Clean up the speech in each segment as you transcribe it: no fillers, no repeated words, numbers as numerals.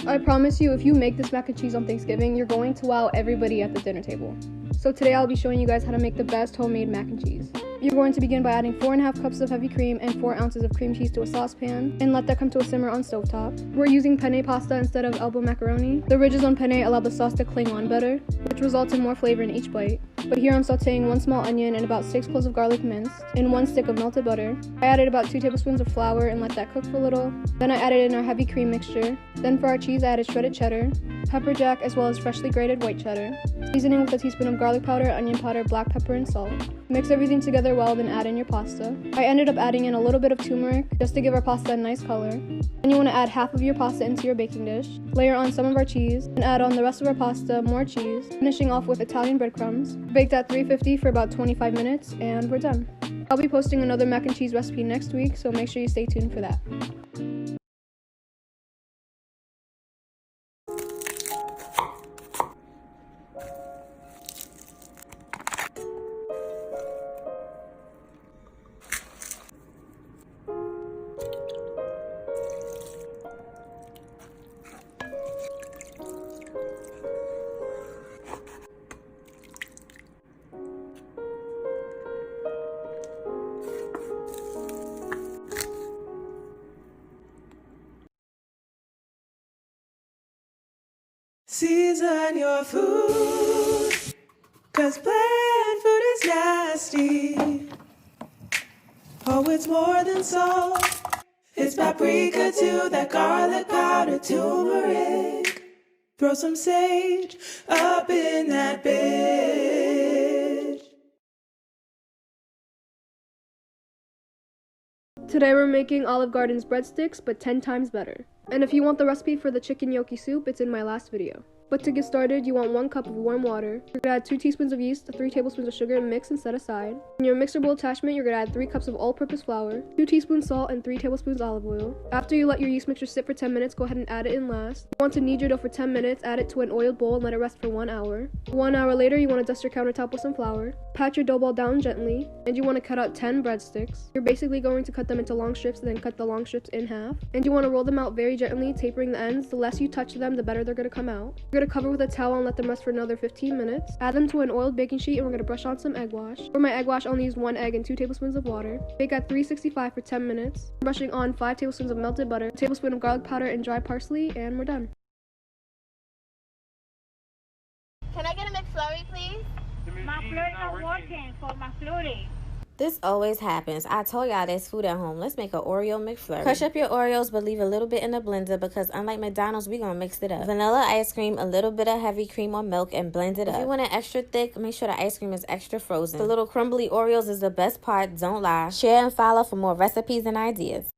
I promise you, if you make this mac and cheese on Thanksgiving, you're going to wow everybody at the dinner table. So today I'll be showing you guys how to make the best homemade mac and cheese. You're going to begin by adding 4.5 cups of heavy cream and 4 ounces of cream cheese to a saucepan and let that come to a simmer on stovetop. We're using penne pasta instead of elbow macaroni. The ridges on penne allow the sauce to cling on better, which results in more flavor in each bite. But here I'm sauteing 1 small onion and about 6 cloves of garlic minced and 1 stick of melted butter. I added about 2 tablespoons of flour and let that cook for a little. Then I added in our heavy cream mixture. Then for our cheese I added shredded cheddar, pepper jack, as well as freshly grated white cheddar. Seasoning with a teaspoon of garlic powder, onion powder, black pepper, and salt. Mix everything together well, then add in your pasta. I ended up adding in a little bit of turmeric just to give our pasta a nice color. Then you want to add half of your pasta into your baking dish. Layer on some of our cheese, and add on the rest of our pasta, more cheese, finishing off with Italian breadcrumbs. Baked at 350 for about 25 minutes, and we're done. I'll be posting another mac and cheese recipe next week, so make sure you stay tuned for that. Season your food, 'cause bland food is nasty. Oh, it's more than salt. It's paprika too, that garlic powder, turmeric. Throw some sage up in that bitch. Today we're making Olive Garden's breadsticks, but 10 times better. And if you want the recipe for the chicken gnocchi soup, it's in my last video. But to get started, you want 1 cup of warm water. You're gonna add 2 teaspoons of yeast, 3 tablespoons of sugar, mix and set aside. In your mixer bowl attachment, you're gonna add 3 cups of all-purpose flour, 2 teaspoons salt, and 3 tablespoons olive oil. After you let your yeast mixture sit for 10 minutes, go ahead and add it in last. You want to knead your dough for 10 minutes, add it to an oiled bowl, and let it rest for 1 hour. 1 hour later, you want to dust your countertop with some flour. Pat your dough ball down gently, and you want to cut out 10 breadsticks. You're basically going to cut them into long strips, and then cut the long strips in half. And you want to roll them out very gently, tapering the ends. The less you touch them, the better they're going to come out. You're going to cover with a towel and let them rest for another 15 minutes. Add them to an oiled baking sheet, and we're going to brush on some egg wash. For my egg wash, I only used 1 egg and 2 tablespoons of water. Bake at 365 for 10 minutes. Brushing on 5 tablespoons of melted butter, a tablespoon of garlic powder, and dry parsley, and we're done. Can I get a McFlurry, please? McFlurry not working for McFlurry. This always happens. I told y'all there's food at home. Let's make an Oreo McFlurry. Crush up your Oreos, but leave a little bit in the blender because unlike McDonald's, we're going to mix it up. Vanilla ice cream, a little bit of heavy cream or milk, and blend it up. If you want it extra thick, make sure the ice cream is extra frozen. The little crumbly Oreos is the best part, don't lie. Share and follow for more recipes and ideas.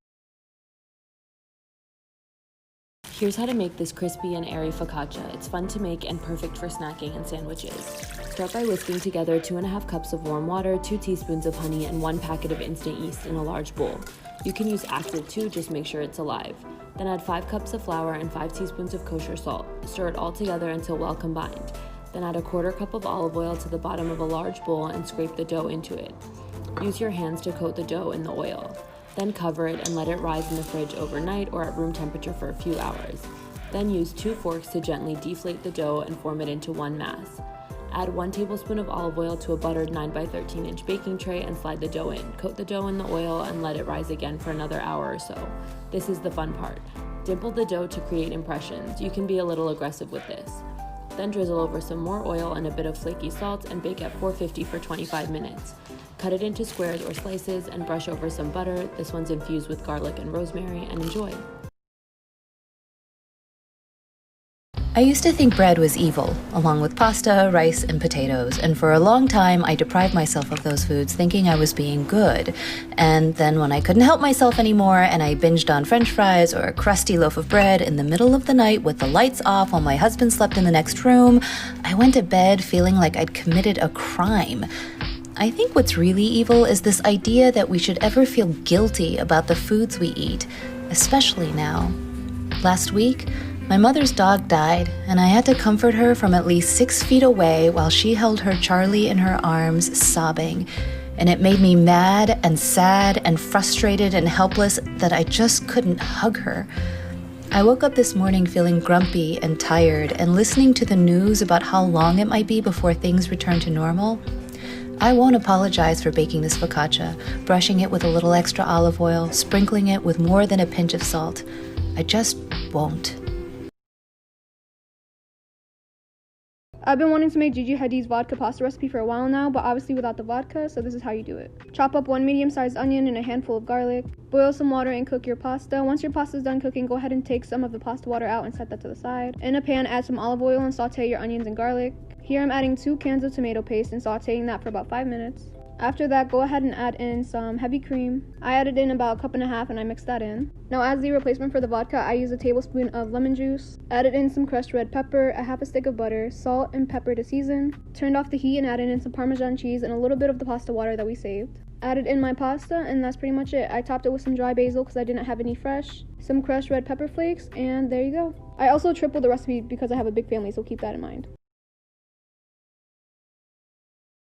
Here's how to make this crispy and airy focaccia. It's fun to make and perfect for snacking and sandwiches. Start by whisking together 2.5 cups of warm water, 2 teaspoons of honey, and 1 packet of instant yeast in a large bowl. You can use active too, just make sure it's alive. Then add 5 cups of flour and 5 teaspoons of kosher salt. Stir it all together until well combined. Then add a 1/4 cup of olive oil to the bottom of a large bowl and scrape the dough into it. Use your hands to coat the dough in the oil. Then cover it and let it rise in the fridge overnight or at room temperature for a few hours. Then use 2 forks to gently deflate the dough and form it into one mass. Add 1 tablespoon of olive oil to a buttered 9 by 13 inch baking tray and slide the dough in. Coat the dough in the oil and let it rise again for another hour or so. This is the fun part. Dimple the dough to create impressions. You can be a little aggressive with this. Then drizzle over some more oil and a bit of flaky salt and bake at 450 for 25 minutes. Cut it into squares or slices and brush over some butter. This one's infused with garlic and rosemary, and enjoy. I used to think bread was evil, along with pasta, rice, and potatoes, and for a long time I deprived myself of those foods thinking I was being good. And then when I couldn't help myself anymore and I binged on french fries or a crusty loaf of bread in the middle of the night with the lights off while my husband slept in the next room, I went to bed feeling like I'd committed a crime. I think what's really evil is this idea that we should ever feel guilty about the foods we eat, especially now. Last week, my mother's dog died, and I had to comfort her from at least 6 feet away while she held her Charlie in her arms, sobbing. And it made me mad and sad and frustrated and helpless that I just couldn't hug her. I woke up this morning feeling grumpy and tired and listening to the news about how long it might be before things return to normal. I won't apologize for baking this focaccia, brushing it with a little extra olive oil, sprinkling it with more than a pinch of salt. I just won't. I've been wanting to make Gigi Hadid's vodka pasta recipe for a while now, but obviously without the vodka, so this is how you do it. Chop up 1 medium-sized onion and a handful of garlic. Boil some water and cook your pasta. Once your pasta is done cooking, go ahead and take some of the pasta water out and set that to the side. In a pan, add some olive oil and saute your onions and garlic. Here I'm adding 2 cans of tomato paste and sauteing that for about 5 minutes. After that, go ahead and add in some heavy cream. I added in about 1.5 cups and I mixed that in. Now as the replacement for the vodka, I use a tablespoon of lemon juice. Added in some crushed red pepper, a half a stick of butter, salt and pepper to season. Turned off the heat and added in some Parmesan cheese and a little bit of the pasta water that we saved. Added in my pasta and that's pretty much it. I topped it with some dry basil because I didn't have any fresh, some crushed red pepper flakes, and there you go. I also tripled the recipe because I have a big family, so keep that in mind.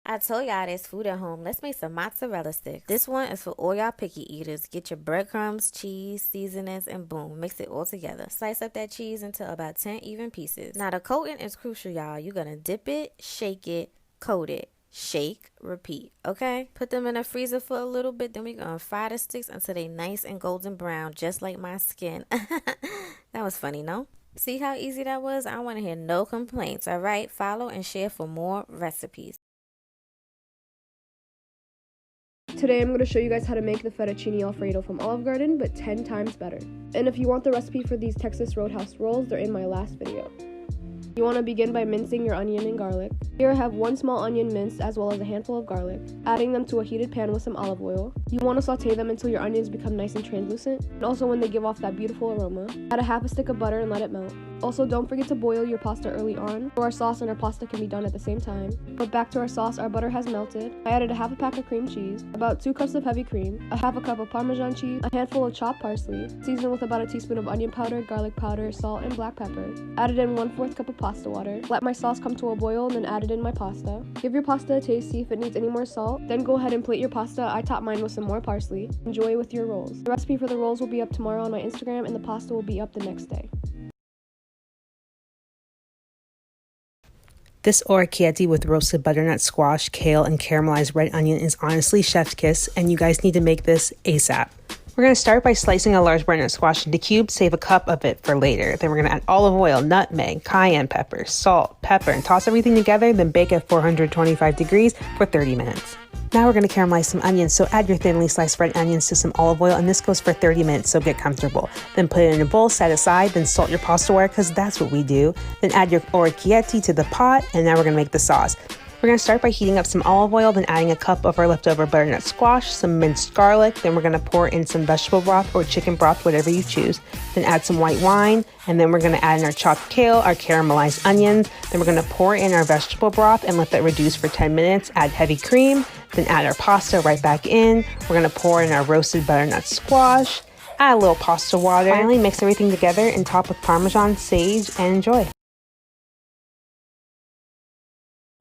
I told y'all there's food at home. Let's make some mozzarella sticks. This one is for all y'all picky eaters. Get your breadcrumbs, cheese, seasonings, and boom, mix it all together. Slice up that cheese into about 10 even pieces. Now the coating is crucial, y'all. You're gonna dip it, shake it, coat it. Shake, repeat, okay? Put them in the freezer for a little bit, then we're gonna fry the sticks until they nice and golden brown, just like my skin. That was funny, no? See how easy that was? I don't want to hear no complaints, all right? Follow and share for more recipes. Today I'm going to show you guys how to make the fettuccine alfredo from Olive Garden, but 10 times better. And if you want the recipe for these Texas Roadhouse rolls, they're in my last video. You want to begin by mincing your onion and garlic. Here I have 1 small onion minced as well as a handful of garlic. Adding them to a heated pan with some olive oil. You want to saute them until your onions become nice and translucent, and also when they give off that beautiful aroma. Add a half a stick of butter and let it melt. Also, don't forget to boil your pasta early on, so our sauce and our pasta can be done at the same time. But back to our sauce, our butter has melted. I added a half a pack of cream cheese, about 2 cups of heavy cream, a half a cup of Parmesan cheese, a handful of chopped parsley, seasoned with about a teaspoon of onion powder, garlic powder, salt, and black pepper. Added in 1/4 cup of pasta water. Let my sauce come to a boil and then added in my pasta. Give your pasta a taste, see if it needs any more salt. Then go ahead and plate your pasta. I topped mine with some more parsley. Enjoy with your rolls. The recipe for the rolls will be up tomorrow on my Instagram and the pasta will be up the next day. This orecchiette with roasted butternut squash, kale, and caramelized red onion is honestly chef's kiss, and you guys need to make this ASAP. We're going to start by slicing a large butternut squash into cubes, save a cup of it for later. Then we're going to add olive oil, nutmeg, cayenne pepper, salt, pepper, and toss everything together, then bake at 425 degrees for 30 minutes. Now we're going to caramelize some onions, so add your thinly sliced red onions to some olive oil, and this goes for 30 minutes, so get comfortable. Then put it in a bowl, set aside, then salt your pasta water, because that's what we do. Then add your orecchiette to the pot, and now we're going to make the sauce. We're going to start by heating up some olive oil, then adding a cup of our leftover butternut squash, some minced garlic, then we're going to pour in some vegetable broth or chicken broth, whatever you choose. Then add some white wine, and then we're going to add in our chopped kale, our caramelized onions, then we're going to pour in our vegetable broth and let that reduce for 10 minutes. Add heavy cream, then add our pasta right back in. We're going to pour in our roasted butternut squash, add a little pasta water. Finally, mix everything together and top with Parmesan, sage, and enjoy.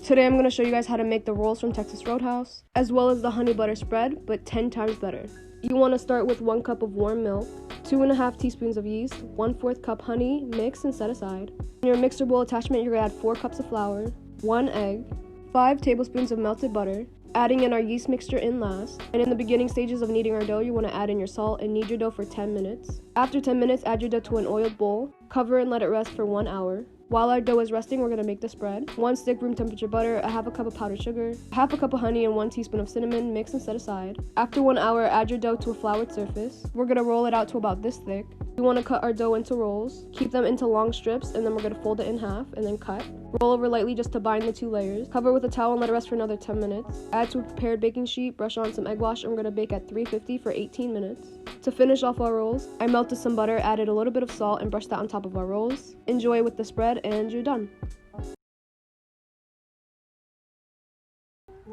Today I'm going to show you guys how to make the rolls from Texas Roadhouse, as well as the honey butter spread, but 10 times better. You want to start with 1 cup of warm milk, 2.5 teaspoons of yeast, 1/4 cup honey, mix and set aside. In your mixer bowl attachment, you're going to add 4 cups of flour, 1 egg, 5 tablespoons of melted butter, adding in our yeast mixture in last. And in the beginning stages of kneading our dough, you want to add in your salt and knead your dough for 10 minutes. After 10 minutes, add your dough to an oiled bowl, cover and let it rest for 1 hour. While our dough is resting, we're going to make the spread. 1 stick room temperature butter, a half a cup of powdered sugar, half a cup of honey, and 1 teaspoon of cinnamon, mix and set aside. After 1 hour, add your dough to a floured surface. We're going to roll it out to about this thick. We want to cut our dough into rolls, keep them into long strips, and then we're going to fold it in half and then cut. Roll over lightly just to bind the 2 layers. Cover with a towel and let it rest for another 10 minutes. Add to a prepared baking sheet, brush on some egg wash, and we're going to bake at 350 for 18 minutes. To finish off our rolls, I melted some butter, added a little bit of salt, and brushed that on top of our rolls. Enjoy with the spread, and you're done.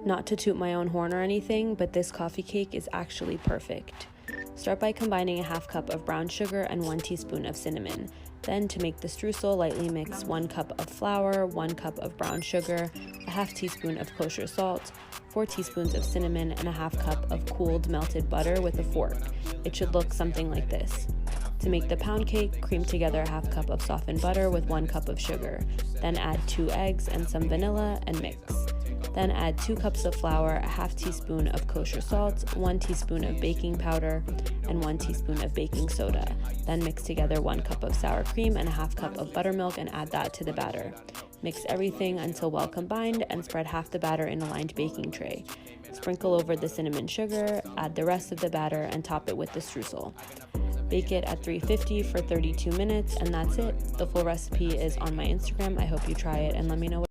Not to toot my own horn or anything, but this coffee cake is actually perfect. Start by combining a half cup of brown sugar and 1 teaspoon of cinnamon. Then to make the streusel, lightly mix 1 cup of flour, 1 cup of brown sugar, a half teaspoon of kosher salt, 4 teaspoons of cinnamon, and a half cup of cooled melted butter with a fork. It should look something like this. To make the pound cake, cream together a half cup of softened butter with 1 cup of sugar. Then add 2 eggs and some vanilla and mix. Then add 2 cups of flour, a half teaspoon of kosher salt, 1 teaspoon of baking powder, and 1 teaspoon of baking soda. Then mix together 1 cup of sour cream and a half cup of buttermilk and add that to the batter. Mix everything until well combined and spread half the batter in a lined baking tray. Sprinkle over the cinnamon sugar, add the rest of the batter, and top it with the streusel. Bake it at 350 for 32 minutes, and that's it. The full recipe is on my Instagram. I hope you try it and let me know what.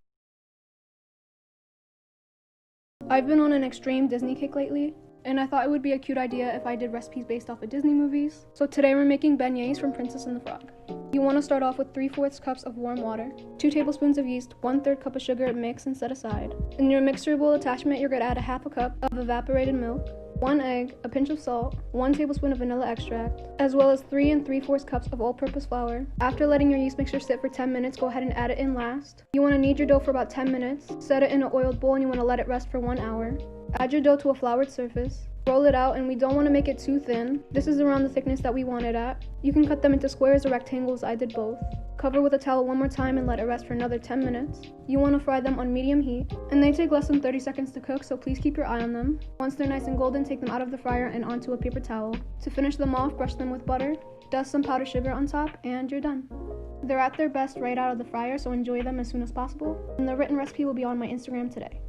I've been on an extreme Disney kick lately, and I thought it would be a cute idea if I did recipes based off of Disney movies. So today we're making beignets from Princess and the Frog. You want to start off with 3/4 cups of warm water, 2 tablespoons of yeast, 1/3 cup of sugar, mix and set aside. In your mixer bowl attachment, you're going to add a half a cup of evaporated milk, 1 egg, a pinch of salt, 1 tablespoon of vanilla extract, as well as 3 3/4 cups of all-purpose flour. After letting your yeast mixture sit for 10 minutes, go ahead and add it in last. You want to knead your dough for about 10 minutes, set it in an oiled bowl, and you want to let it rest for 1 hour. Add your dough to a floured surface. Roll it out, and we don't want to make it too thin. This is around the thickness that we want it at. You can cut them into squares or rectangles, I did both. Cover with a towel one more time and let it rest for another 10 minutes. You want to fry them on medium heat, and they take less than 30 seconds to cook, so please keep your eye on them. Once they're nice and golden, take them out of the fryer and onto a paper towel. To finish them off, brush them with butter, dust some powdered sugar on top, and you're done. They're at their best right out of the fryer, so enjoy them as soon as possible. And the written recipe will be on my Instagram today.